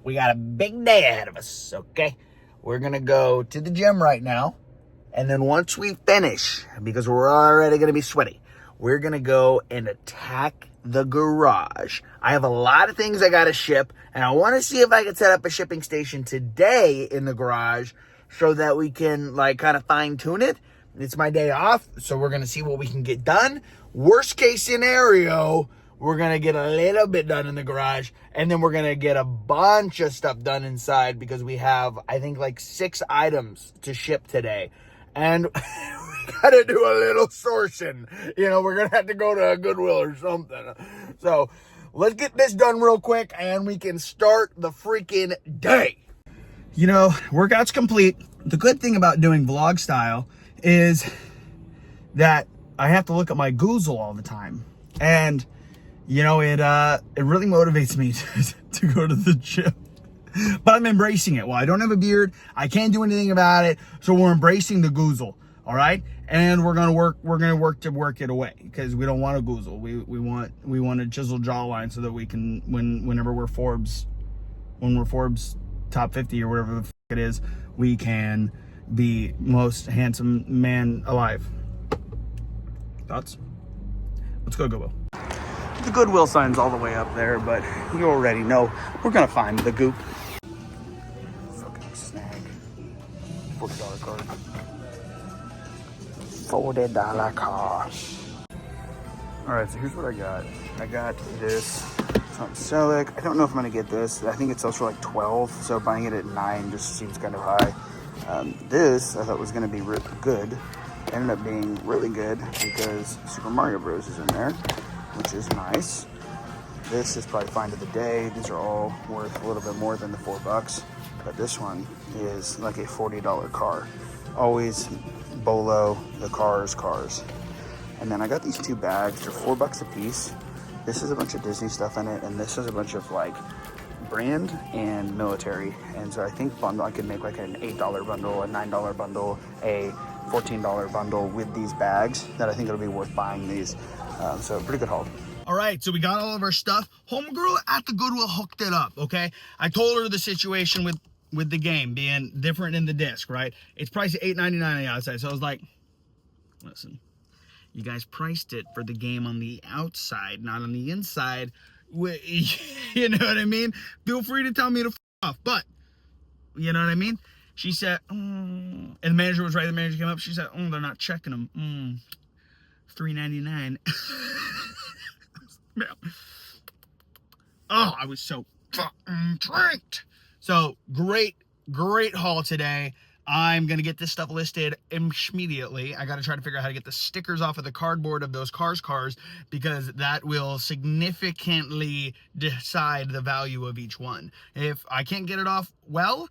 We got a big day ahead of us, okay? We're gonna go to the gym right now. And then once we finish, because we're already gonna be sweaty, we're gonna go and attack the garage. I have a lot of things I gotta ship, and I wanna see if I can set up a shipping station today in the garage so that we can like kind of fine tune it. It's my day off, so we're gonna see what we can get done. Worst case scenario, we're gonna get a little bit done in the garage, and then we're gonna get a bunch of stuff done inside because we have, I think, like 6 items to ship today. And we gotta do a little sourcing. You know, we're gonna have to go to a Goodwill or something. So let's get this done real quick and we can start the freaking day. You know, workout's complete. The good thing about doing vlog style is that I have to look at my Goodwill all the time. And, you know, it really motivates me to go to the gym. But I'm embracing it. Well, I don't have a beard. I can't do anything about it. So we're embracing the Goodwill. All right. And we're going to work it away because we don't want a Goodwill. We want a chiseled jawline so that we can, whenever we're Forbes top 50 or whatever the fuck it is, we can be most handsome man alive. Thoughts? Let's go Goodwill. The Goodwill sign's all the way up there, but you already know we're going to find the goop. Snag. $40 card. $40 card. Alright, so here's what I got. I got this from Selleck. I don't know if I'm going to get this. I think it sells for like 12, so buying it at 9 just seems kind of high. This I thought was going to be really good. Ended up being really good because Super Mario Bros. Is in there, which is nice. This is probably find of the day. These are all worth a little bit more than the $4. But this one is like a $40 car. Always Bolo, the cars. And then I got these 2 bags. They're $4 a piece. This is a bunch of Disney stuff in it, and this is a bunch of like brand and military. And so I think I could make like an $8 bundle, a $9 bundle, a $14 bundle with these bags that I think it'll be worth buying these. So pretty good haul. All right, so we got all of our stuff. Homegirl at the Goodwill hooked it up, okay? I told her the situation with the game being different in the disc, right? It's priced at $8.99 on the outside. So I was like, listen, you guys priced it for the game on the outside, not on the inside. You know what I mean? Feel free to tell me to f off, but you know what I mean? She said, and the manager was right. The manager came up. She said, they're not checking them. $3.99. Oh, I was so fucking tricked. So great haul today. I'm gonna get this stuff listed immediately. I gotta try to figure out how to get the stickers off of the cardboard of those cars because that will significantly decide the value of each one. If I can't get it off well,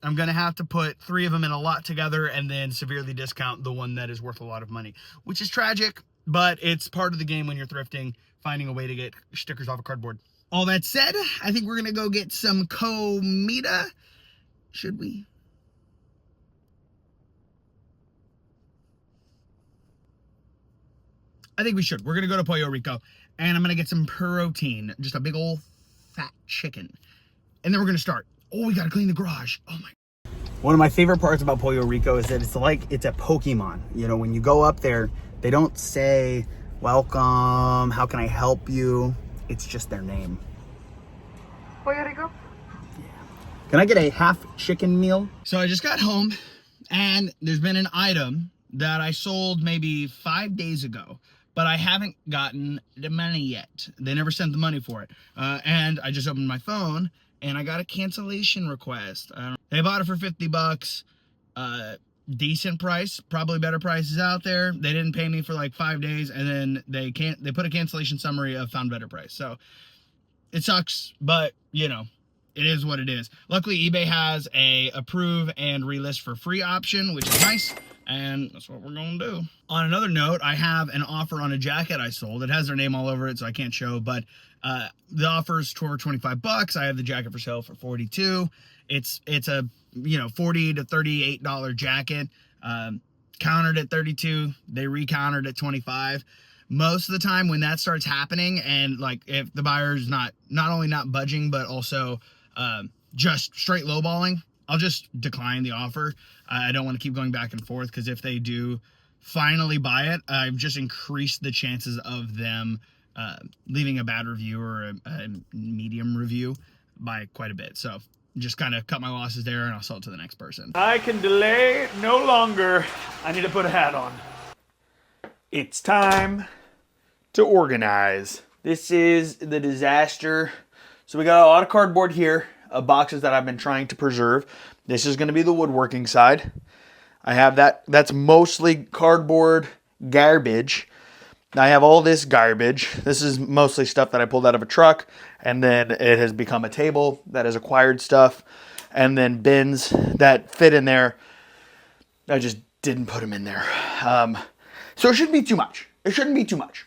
I'm gonna have to put 3 of them in a lot together and then severely discount the one that is worth a lot of money, which is tragic, but it's part of the game when you're thrifting, finding a way to get stickers off of cardboard. All that said, I think we're gonna go get some comida. Should we? I think we should. We're gonna go to Puerto Rico and I'm gonna get some protein, just a big old fat chicken. And then we're gonna start. Oh, we gotta clean the garage. Oh my. One of my favorite parts about Puerto Rico is that it's a Pokemon. You know, when you go up there, they don't say, welcome, how can I help you? It's just their name. Puerto Rico? Yeah. Can I get a half chicken meal? So I just got home and there's been an item that I sold maybe 5 days ago, but I haven't gotten the money yet. They never sent the money for it. And I just opened my phone and I got a cancellation request. They bought it for $50. Decent price, probably better prices out there. They didn't pay me for like 5 days, and then they put a cancellation summary of found better price. So it sucks, but you know, it is what it is. Luckily, eBay has a approve and relist for free option, which is nice, and that's what we're gonna do. On another note, I have an offer on a jacket I sold. It has their name all over it, so I can't show, but the offer's for $25. I have the jacket for sale for $42. It's a, you know, $40 to $38 jacket, countered at $32. They recountered at $25. Most of the time when that starts happening, and like if the buyer's not only not budging, but also just straight lowballing, I'll just decline the offer. I don't want to keep going back and forth, because if they do finally buy it, I've just increased the chances of them leaving a bad review or a medium review by quite a bit. So just kind of cut my losses there, and I'll sell it to the next person. I can delay no longer. I need to put a hat on. It's time to organize. This is the disaster. So we got a lot of cardboard here, boxes that I've been trying to preserve. This is going to be the woodworking side. I have that's mostly cardboard garbage. I have all this garbage. This is mostly stuff that I pulled out of a truck, and then it has become a table that has acquired stuff, and then bins that fit in there. I just didn't put them in there. So it shouldn't be too much. It shouldn't be too much.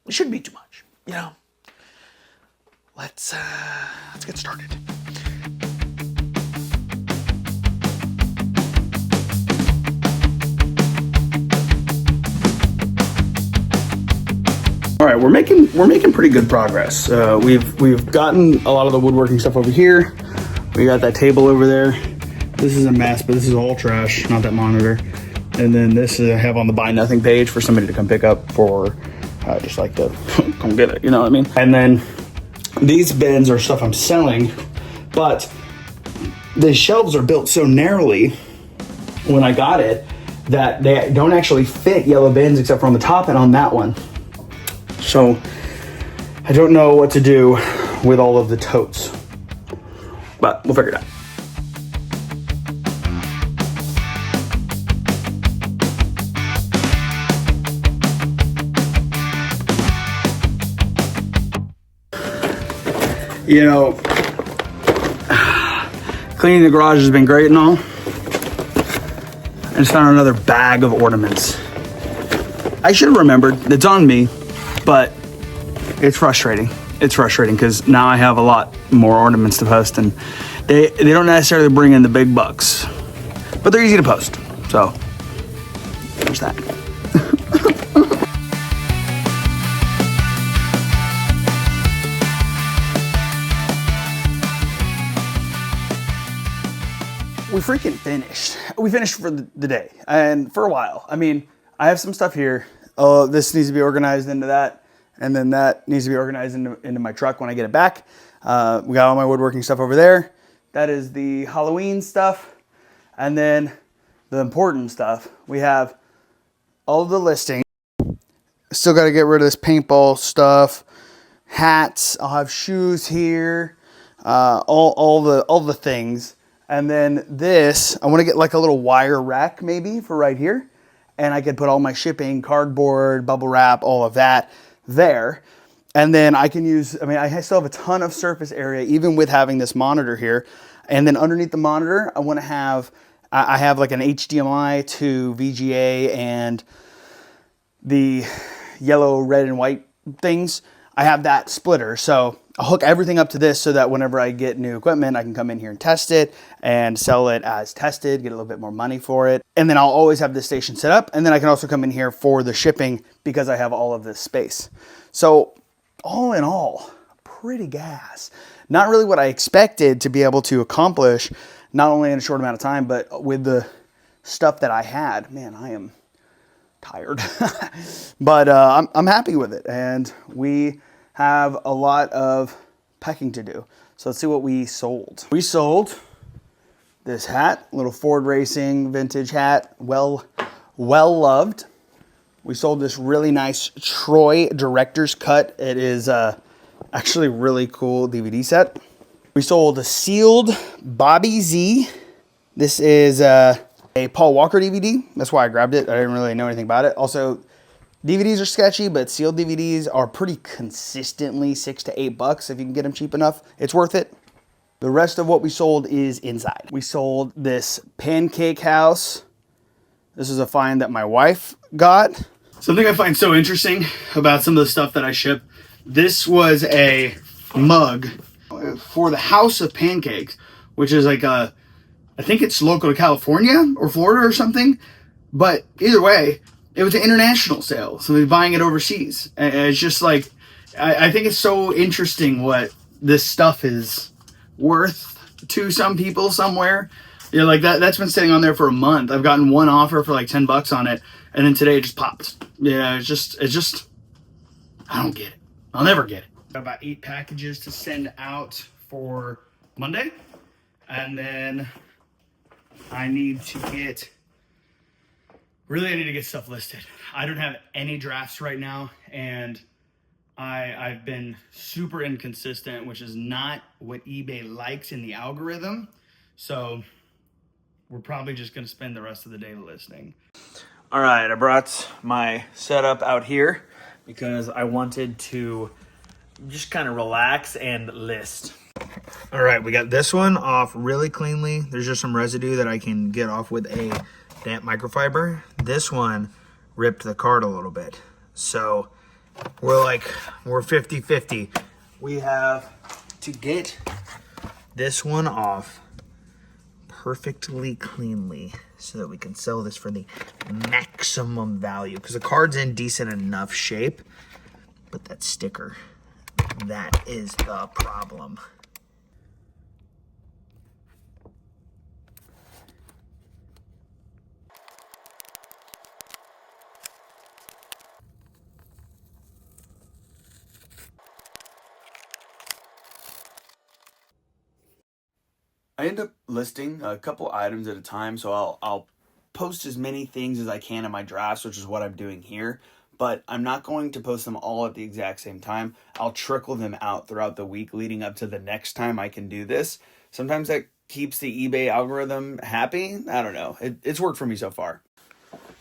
It shouldn't be too much, you know. Let's get started. All right, we're making pretty good progress. We've gotten a lot of the woodworking stuff over here. We got that table over there. This is a mess, but this is all trash, not that monitor. And then this I have on the buy nothing page for somebody to come pick up for just like to come get it, you know what I mean? And then these bins are stuff I'm selling, but the shelves are built so narrowly when I got it that they don't actually fit yellow bins except for on the top and on that one. So I don't know what to do with all of the totes, but we'll figure it out. You know, cleaning the garage has been great and all. I just found another bag of ornaments. I should have remembered, it's on me, but it's frustrating. It's frustrating because now I have a lot more ornaments to post, and they don't necessarily bring in the big bucks, but they're easy to post. So there's that. We freaking finished. We finished for the day and for a while. I mean, I have some stuff here. Oh, this needs to be organized into that. And then that needs to be organized into my truck when I get it back. We got all my woodworking stuff over there. That is the Halloween stuff. And then the important stuff. We have all of the listings. Still got to get rid of this paintball stuff. Hats. I'll have shoes here. All the things. And then this, I want to get like a little wire rack maybe for right here. And I could put all my shipping, cardboard, bubble wrap, all of that there. And then I can use, I mean, I still have a ton of surface area, even with having this monitor here. And then underneath the monitor, I want to have, I have like an HDMI to VGA and the yellow, red, and white things. I have that splitter. So I'll hook everything up to this so that whenever I get new equipment, I can come in here and test it and sell it as tested, get a little bit more money for it. And then I'll always have this station set up. And then I can also come in here for the shipping because I have all of this space. So all in all, pretty gas. Not really what I expected to be able to accomplish, not only in a short amount of time, but with the stuff that I had. Man, I am tired. But I'm happy with it. And we have a lot of packing to do. So let's see what we sold. We sold this hat, little Ford Racing vintage hat, well loved. We sold this really nice Troy director's cut. It is actually really cool DVD set. We sold a sealed Bobby Z. This is a Paul Walker DVD. That's why I grabbed it. I didn't really know anything about it. Also, DVDs are sketchy, but sealed DVDs are pretty consistently $6 to $8 if you can get them cheap enough. It's worth it. The rest of what we sold is inside. We sold this pancake house. This is a find that my wife got. Something I find so interesting about some of the stuff that I ship. This was a mug for the House of Pancakes, which is like I think it's local to California or Florida or something. But either way, it was an international sale, so they're buying it overseas. And it's just like, I think it's so interesting what this stuff is worth to some people somewhere. Yeah, like that's been sitting on there for a month. I've gotten one offer for like $10 on it, and then today it just popped. Yeah, it's just I don't get it. I'll never get it. Got about 8 packages to send out for Monday, and then I need to get stuff listed. I don't have any drafts right now, and I've been super inconsistent, which is not what eBay likes in the algorithm. So we're probably just going to spend the rest of the day listing. All right, I brought my setup out here because I wanted to just kind of relax and list. All right, we got this one off really cleanly. There's just some residue that I can get off with a damp microfiber. This one ripped the card a little bit. So we're 50-50. We have to get this one off perfectly cleanly so that we can sell this for the maximum value, because the card's in decent enough shape, but that sticker, that is the problem. I end up listing a couple items at a time, so I'll post as many things as I can in my drafts, which is what I'm doing here, but I'm not going to post them all at the exact same time. I'll trickle them out throughout the week leading up to the next time I can do this. Sometimes that keeps the eBay algorithm happy. I don't know. It's worked for me so far.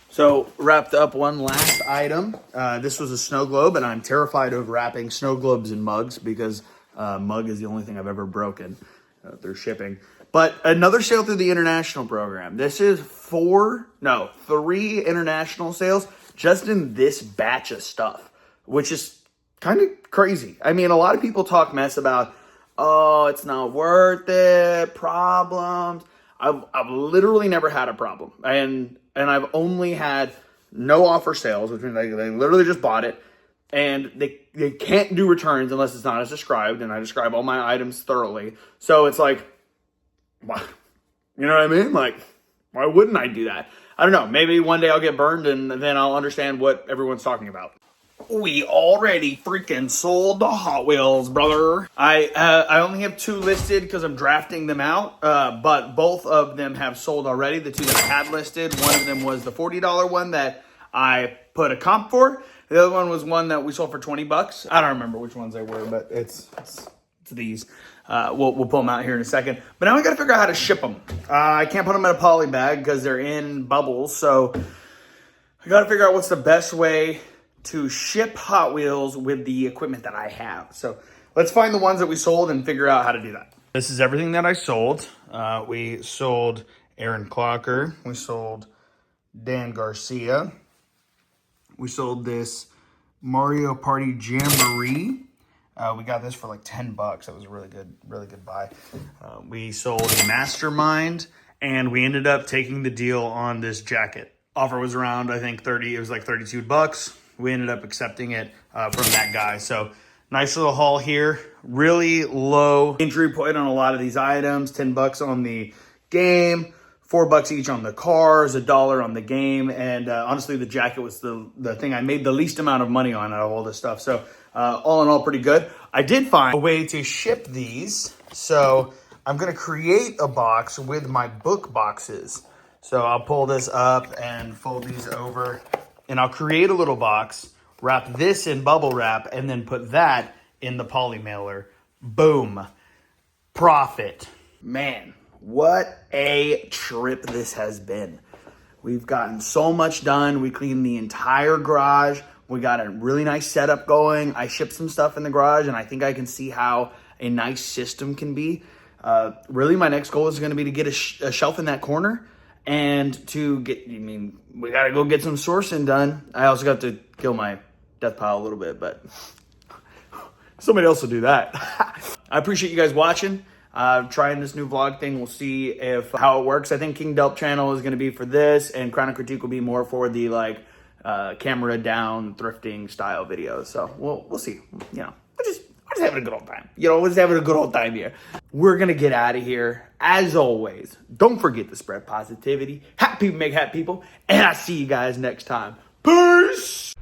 So wrapped up one last item. This was a snow globe, and I'm terrified of wrapping snow globes in mugs because mug is the only thing I've ever broken through shipping. But another sale through the international program. This is 3 international sales just in this batch of stuff, which is kind of crazy. I mean, a lot of people talk mess about, oh, it's not worth it, problems. I've literally never had a problem. And I've only had no offer sales, which means they literally just bought it. And they can't do returns unless it's not as described, and I describe all my items thoroughly. So it's like, you know what I mean? Like, why wouldn't I do that? I don't know. Maybe one day I'll get burned, and then I'll understand what everyone's talking about. We already freaking sold the Hot Wheels, brother. I only have 2 listed because I'm drafting them out, but both of them have sold already. The 2 that I had listed, one of them was the $40 one that I put a comp for. The other one was one that we sold for $20. I don't remember which ones they were, but it's these. We'll pull them out here in a second. But now we got to figure out how to ship them. I can't put them in a poly bag because they're in bubbles. So I got to figure out what's the best way to ship Hot Wheels with the equipment that I have. So let's find the ones that we sold and figure out how to do that. This is everything that I sold. We sold Aaron Clocker. We sold Dan Garcia. We sold this Mario Party Jamboree. We got this for like $10. That was a really good buy. We sold Mastermind, and we ended up taking the deal on this jacket. Offer was around, I think, it was like $32. We ended up accepting it from that guy. So nice little haul here. Really low entry point on a lot of these items. $10 on the game. $4 each on the cars, $1 on the game, and honestly, the jacket was the thing I made the least amount of money on out of all this stuff. So all in all, pretty good. I did find a way to ship these, so I'm gonna create a box with my book boxes. So I'll pull this up and fold these over, and I'll create a little box, wrap this in bubble wrap, and then put that in the poly mailer. Boom, profit, man. What a trip this has been. We've gotten so much done. We cleaned the entire garage. We got a really nice setup going. I shipped some stuff in the garage, and I think I can see how a nice system can be. Really, my next goal is going to be to get a shelf in that corner, and we got to go get some sourcing done. I also got to kill my death pile a little bit, but somebody else will do that. I appreciate you guys watching. Trying this new vlog thing. We'll see how it works. I think King Delp channel is going to be for this, and Chrono Critique will be more for the camera down thrifting style videos. So we'll see. You know, I We're just having a good old time. You know, we're just having a good old time here. We're going to get out of here. As always, don't forget to spread positivity. Happy people make happy people. And I'll see you guys next time. Peace!